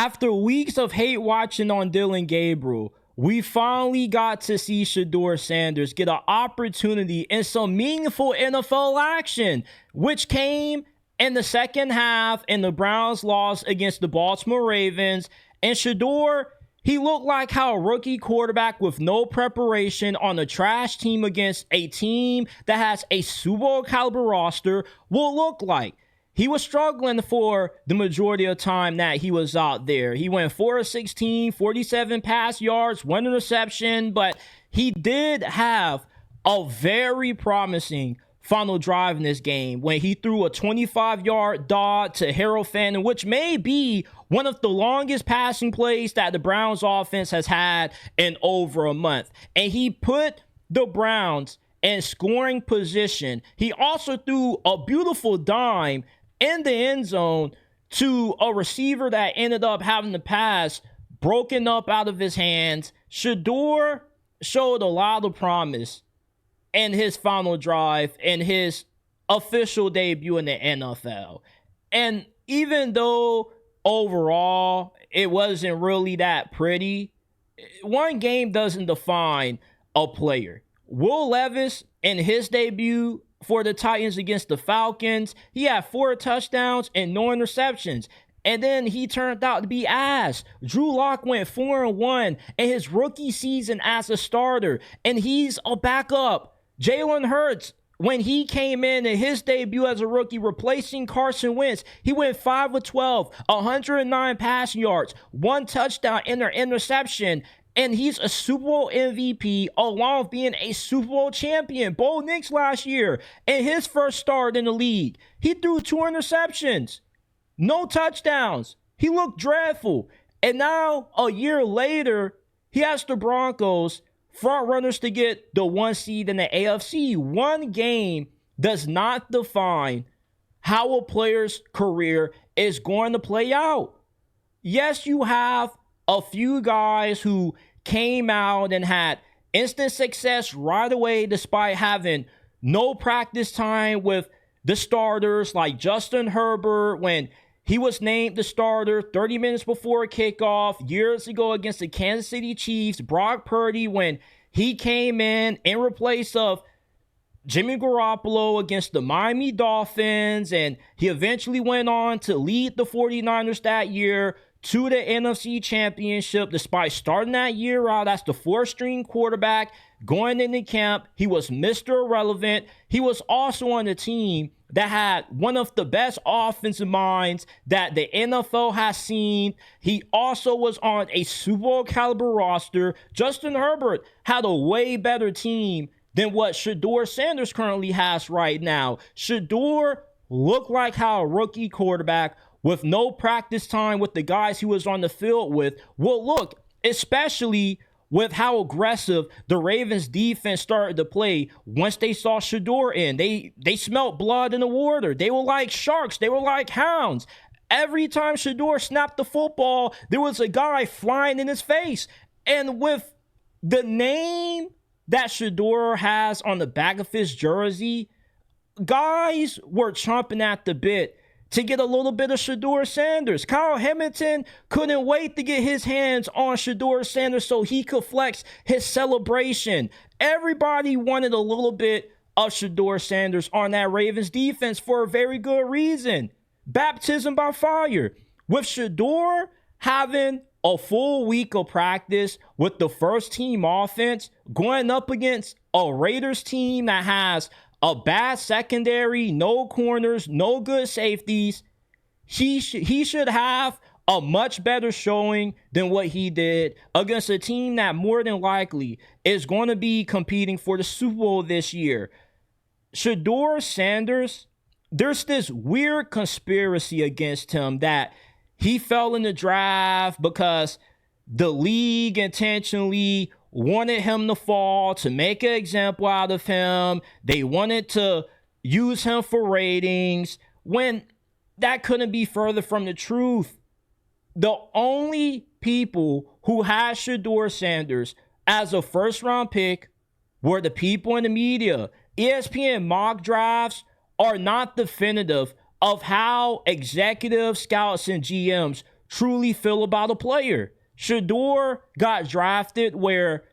After weeks of hate watching on Dylan Gabriel, we finally got to see Shedeur Sanders get an opportunity in some meaningful NFL action, which came in the second half in the Browns' loss against the Baltimore Ravens. And Shedeur, he looked like how a rookie quarterback with no preparation on a trash team against a team that has a Super Bowl caliber roster will look like. He was struggling for the majority of the time that he was out there. He went 4 of 16, 47 pass yards, 1 interception, but he did have a very promising final drive in this game when he threw a 25-yard dart to Harold Fannin, which may be one of the longest passing plays that the Browns offense has had in over a month. And he put the Browns in scoring position. He also threw a beautiful dime in the end zone to a receiver that ended up having the pass broken up out of his hands. Shedeur showed a lot of promise in his final drive and his official debut in the NFL. And even though overall it wasn't really that pretty, one game doesn't define a player. Will Levis in his debut for the Titans against the Falcons, he had 4 touchdowns and no interceptions. And then he turned out to be ass. Drew Lock went 4-1 in his rookie season as a starter, and he's a backup. Jalen Hurts, when he came in his debut as a rookie, replacing Carson Wentz, he went 5 of 12, 109 passing yards, 1 touchdown and an interception. And he's a Super Bowl MVP along with being a Super Bowl champion. Bo Nix last year in his first start in the league, he threw 2 interceptions, no touchdowns. He looked dreadful. And now, a year later, he has the Broncos, front runners to get the 1 seed in the AFC. One game does not define how a player's career is going to play out. Yes, you have a few guys who came out and had instant success right away despite having no practice time with the starters, like Justin Herbert when he was named the starter 30 minutes before kickoff years ago against the Kansas City Chiefs. Brock Purdy when he came in replace of Jimmy Garoppolo against the Miami Dolphins, and he eventually went on to lead the 49ers that year to the NFC Championship despite starting that year out as the 4th-string quarterback. Going into camp, he was Mr. Irrelevant. He was also on the team that had one of the best offensive minds that the NFL has seen. He also was on a Super Bowl caliber roster. Justin Herbert had a way better team than what Shedeur Sanders currently has right now. Shedeur looked like how a rookie quarterback with no practice time with the guys he was on the field with will look, especially with how aggressive the Ravens defense started to play once they saw Shedeur in. They smelled blood in the water. They were like sharks. They were like hounds. Every time Shedeur snapped the football, there was a guy flying in his face. And with the name that Shedeur has on the back of his jersey, guys were chomping at the bit to get a little bit of Shedeur Sanders. Kyle Hamilton couldn't wait to get his hands on Shedeur Sanders so he could flex his celebration. Everybody wanted a little bit of Shedeur Sanders on that Ravens defense for a very good reason. Baptism by fire. With Shedeur having a full week of practice with the first-team offense, going up against a Raiders team that has a bad secondary, no corners, no good safeties, he should have a much better showing than what he did against a team that more than likely is going to be competing for the Super Bowl this year. Shedeur Sanders, there's this weird conspiracy against him that he fell in the draft because the league intentionally wanted him to fall to make an example out of him. They wanted to use him for ratings when that couldn't be further from the truth. The only people who had Shedeur Sanders as a first-round pick were the people in the media. ESPN mock drafts are not definitive of how executive scouts and GMs truly feel about a player. Shedeur got drafted where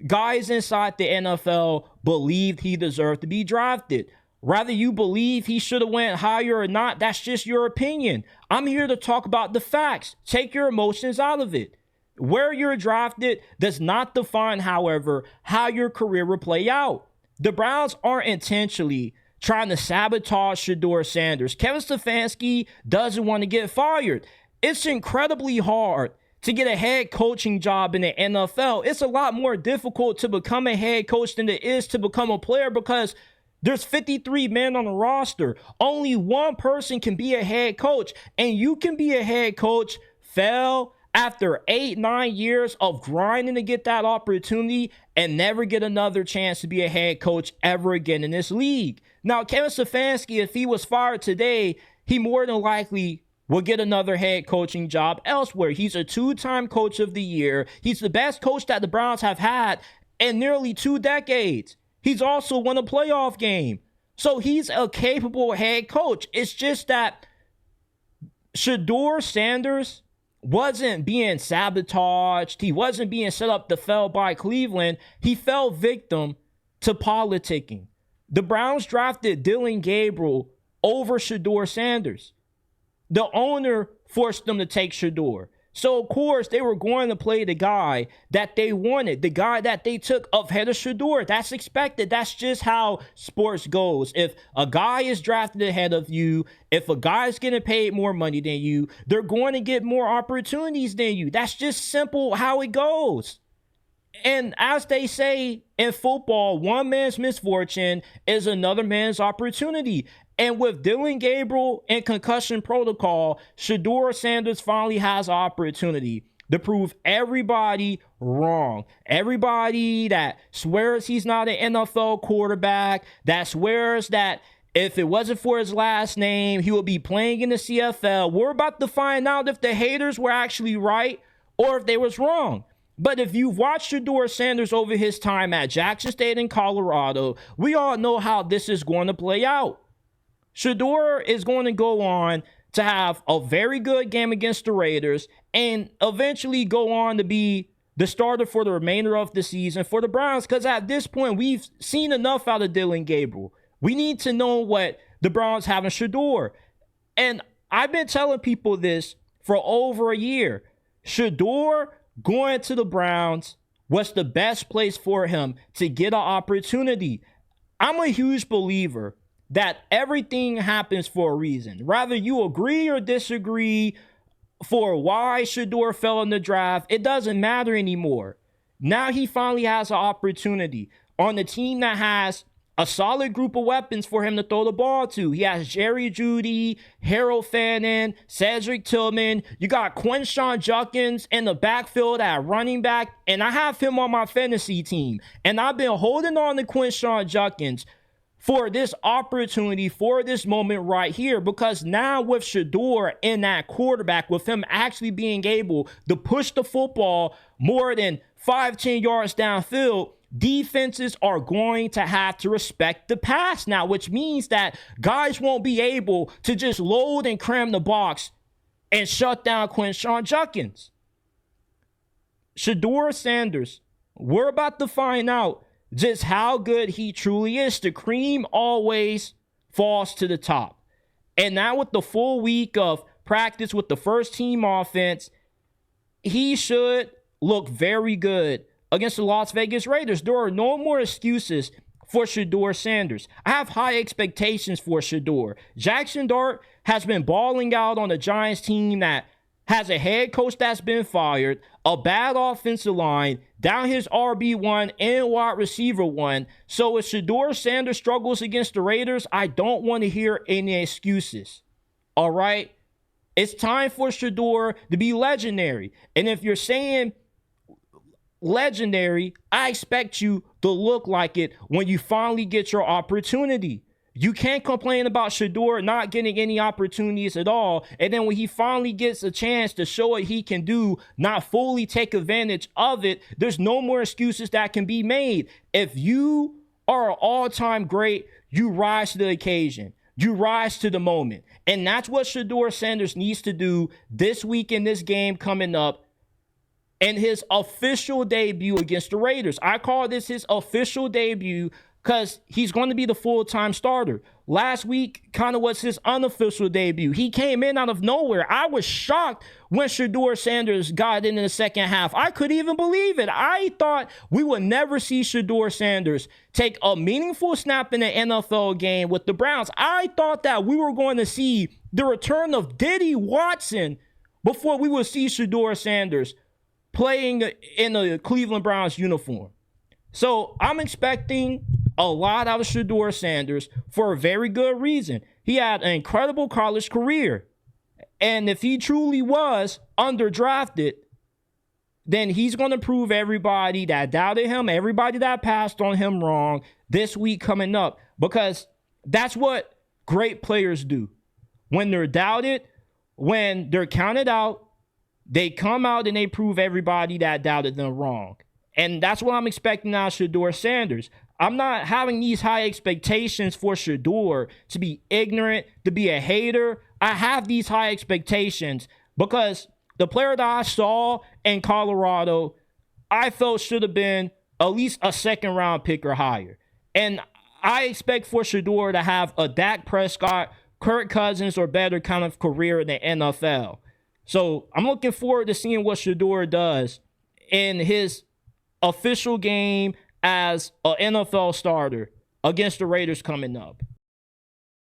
guys inside the NFL believed he deserved to be drafted. Whether you believe he should have went higher or not, that's just your opinion. I'm here to talk about the facts. Take your emotions out of it. Where you're drafted does not define, however, how your career will play out. The Browns aren't intentionally trying to sabotage Shedeur Sanders. Kevin Stefanski doesn't want to get fired. It's incredibly hard to get a head coaching job in the NFL. It's a lot more difficult to become a head coach than it is to become a player because there's 53 men on the roster. Only one person can be a head coach, and you can be a head coach, fail after 8-9 years of grinding to get that opportunity and never get another chance to be a head coach ever again in this league. Now, Kevin Stefanski, if he was fired today, he more than likely will get another head coaching job elsewhere. He's a 2-time coach of the year. He's the best coach that the Browns have had in nearly 2 decades. He's also won a playoff game. So he's a capable head coach. It's just that Shedeur Sanders wasn't being sabotaged. He wasn't being set up to fail by Cleveland. He fell victim to politicking. The Browns drafted Dillon Gabriel over Shedeur Sanders. The owner forced them to take Shedeur. So, of course, they were going to play the guy that they wanted, the guy that they took ahead of Shedeur. That's expected. That's just how sports goes. If a guy is drafted ahead of you, if a guy's getting paid more money than you, they're going to get more opportunities than you. That's just simple how it goes. And as they say in football, one man's misfortune is another man's opportunity. And with Dillon Gabriel in concussion protocol, Shedeur Sanders finally has an opportunity to prove everybody wrong. Everybody that swears he's not an NFL quarterback, that swears that if it wasn't for his last name, he would be playing in the CFL. We're about to find out if the haters were actually right or if they was wrong. But if you've watched Shedeur Sanders over his time at Jackson State in Colorado, we all know how this is going to play out. Shedeur is going to go on to have a very good game against the Raiders and eventually go on to be the starter for the remainder of the season for the Browns, because at this point, we've seen enough out of Dillon Gabriel. We need to know what the Browns have in Shedeur. And I've been telling people this for over a year. Shedeur going to the Browns was the best place for him to get an opportunity. I'm a huge believer that everything happens for a reason. Rather you agree or disagree for why Shedeur fell in the draft, it doesn't matter anymore. Now he finally has an opportunity on the team that has a solid group of weapons for him to throw the ball to. He has Jerry Jeudy, Harold Fannin, Cedric Tillman. You got Quinshon Judkins in the backfield at running back, and I have him on my fantasy team. And I've been holding on to Quinshon Judkins for this opportunity, for this moment right here, because now with Shedeur in that quarterback, with him actually being able to push the football more than 5-10 yards downfield, defenses are going to have to respect the pass now, which means that guys won't be able to just load and cram the box and shut down Quinshon Judkins. Shedeur Sanders, we're about to find out just how good he truly is. The cream always falls to the top. And now with the full week of practice with the first team offense, he should look very good against the Las Vegas Raiders. There are no more excuses for Shedeur Sanders. I have high expectations for Shedeur. Jackson Dart has been balling out on a Giants team that has a head coach that's been fired, a bad offensive line, down his RB1 and wide receiver 1. So if Shedeur Sanders struggles against the Raiders, I don't want to hear any excuses. All right? It's time for Shedeur to be legendary. And if you're saying legendary, I expect you to look like it when you finally get your opportunity. You can't complain about Shedeur not getting any opportunities at all, and then when he finally gets a chance to show what he can do, not fully take advantage of it, there's no more excuses that can be made. If you are an all-time great, you rise to the occasion. You rise to the moment. And that's what Shedeur Sanders needs to do this week in this game coming up in his official debut against the Raiders. I call this his official debut because he's going to be the full-time starter. Last week kind of was his unofficial debut. He came in out of nowhere. I was shocked when Shedeur Sanders got in the second half. I couldn't even believe it. I thought we would never see Shedeur Sanders take a meaningful snap in an NFL game with the Browns. I thought that we were going to see the return of Diddy Watson before we would see Shedeur Sanders playing in a Cleveland Browns uniform. So I'm expecting a lot out of Shedeur Sanders for a very good reason. He had an incredible college career. And if he truly was underdrafted, then he's going to prove everybody that doubted him, everybody that passed on him wrong this week coming up. Because that's what great players do. When they're doubted, when they're counted out, they come out and they prove everybody that doubted them wrong. And that's what I'm expecting out of Shedeur Sanders. I'm not having these high expectations for Shedeur to be ignorant, to be a hater. I have these high expectations because the player that I saw in Colorado, I felt should have been at least a second-round pick or higher. And I expect for Shedeur to have a Dak Prescott, Kirk Cousins, or better kind of career in the NFL. So I'm looking forward to seeing what Shedeur does in his official game as an NFL starter against the Raiders coming up.